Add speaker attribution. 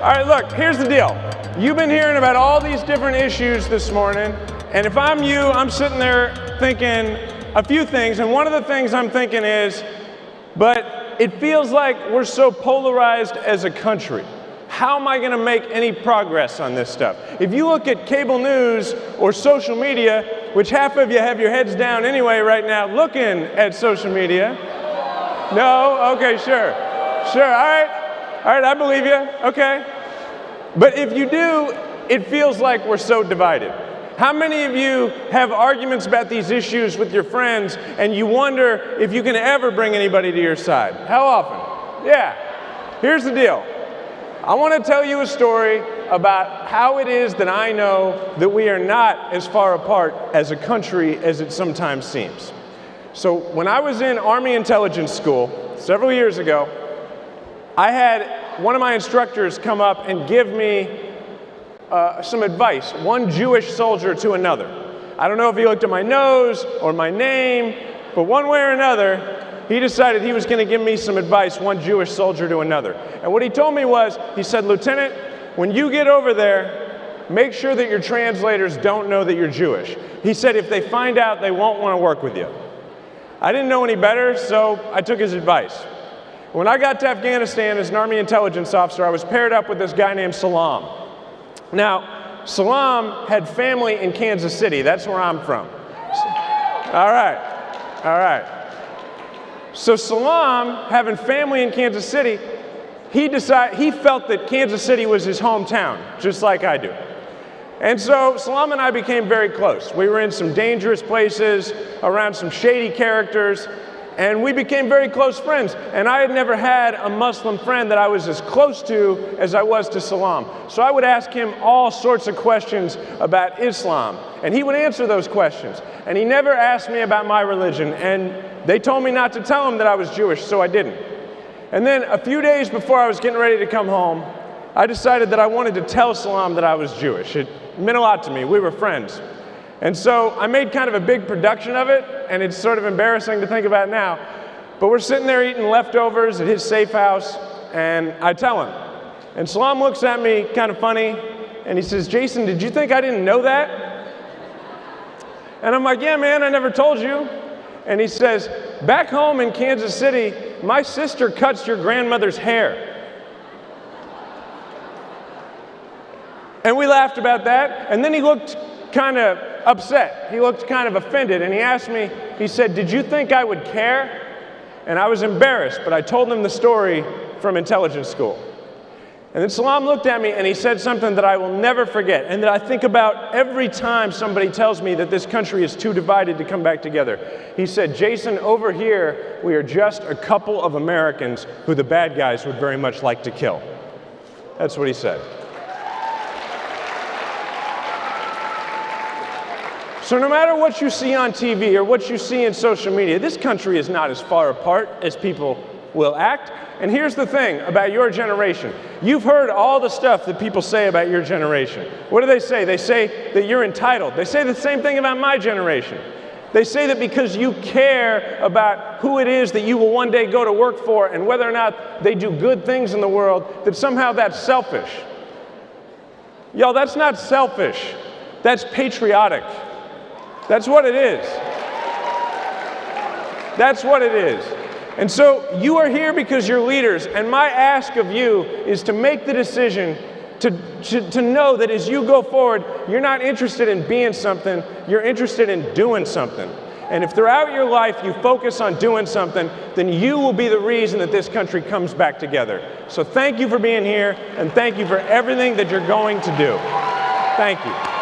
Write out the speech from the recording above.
Speaker 1: All right, look, here's the deal. You've been hearing about all these different issues this morning, and if I'm you, I'm sitting there thinking a few things, and one of the things I'm thinking is, but it feels like we're so polarized as a country. How am I going to make any progress on this stuff? If you look at cable news or social media, which half of you have your heads down anyway right now looking at social media. No? Okay, sure. Sure, all right, I believe you, okay. But if you do, it feels like we're so divided. How many of you have arguments about these issues with your friends and you wonder if you can ever bring anybody to your side? How often? Yeah. Here's the deal. I want to tell you a story about how it is that I know that we are not as far apart as a country as it sometimes seems. So when I was in Army Intelligence School several years ago, I had one of my instructors come up and give me some advice, one Jewish soldier to another. I don't know if he looked at my nose or my name, but one way or another, he decided he was going to give me some advice, one Jewish soldier to another. And what he told me was, he said, Lieutenant, when you get over there, make sure that your translators don't know that you're Jewish. He said, if they find out, they won't want to work with you. I didn't know any better, so I took his advice. When I got to Afghanistan as an Army intelligence officer, I was paired up with this guy named Salam. Now, Salam had family in Kansas City. That's where I'm from. All right. So Salam, having family in Kansas City, he felt that Kansas City was his hometown, just like I do. And so Salam and I became very close. We were in some dangerous places, around some shady characters, and we became very close friends. And I had never had a Muslim friend that I was as close to as I was to Salam. So I would ask him all sorts of questions about Islam, and he would answer those questions. And he never asked me about my religion, and they told me not to tell him that I was Jewish, so I didn't. And then a few days before I was getting ready to come home, I decided that I wanted to tell Salam that I was Jewish. It meant a lot to me. We were friends. And so I made kind of a big production of it, and it's sort of embarrassing to think about now. But we're sitting there eating leftovers at his safe house, and I tell him. And Salam looks at me kind of funny, and he says, Jason, did you think I didn't know that? And I'm like, yeah, man, I never told you. And he says, back home in Kansas City, my sister cuts your grandmother's hair. And we laughed about that, and then he looked kind of upset. He looked kind of offended, and he asked me, he said, did you think I would care? And I was embarrassed, but I told him the story from intelligence school. And then Salam looked at me and he said something that I will never forget, and that I think about every time somebody tells me that this country is too divided to come back together. He said, Jason, over here, we are just a couple of Americans who the bad guys would very much like to kill. That's what he said. So no matter what you see on TV or what you see in social media, this country is not as far apart as people will act. And here's the thing about your generation. You've heard all the stuff that people say about your generation. What do they say? They say that you're entitled. They say the same thing about my generation. They say that because you care about who it is that you will one day go to work for and whether or not they do good things in the world, that somehow that's selfish. Y'all, that's not selfish. That's patriotic. That's what it is. That's what it is. And so you are here because you're leaders, and my ask of you is to make the decision to know that as you go forward, you're not interested in being something, you're interested in doing something. And if throughout your life you focus on doing something, then you will be the reason that this country comes back together. So thank you for being here, and thank you for everything that you're going to do. Thank you.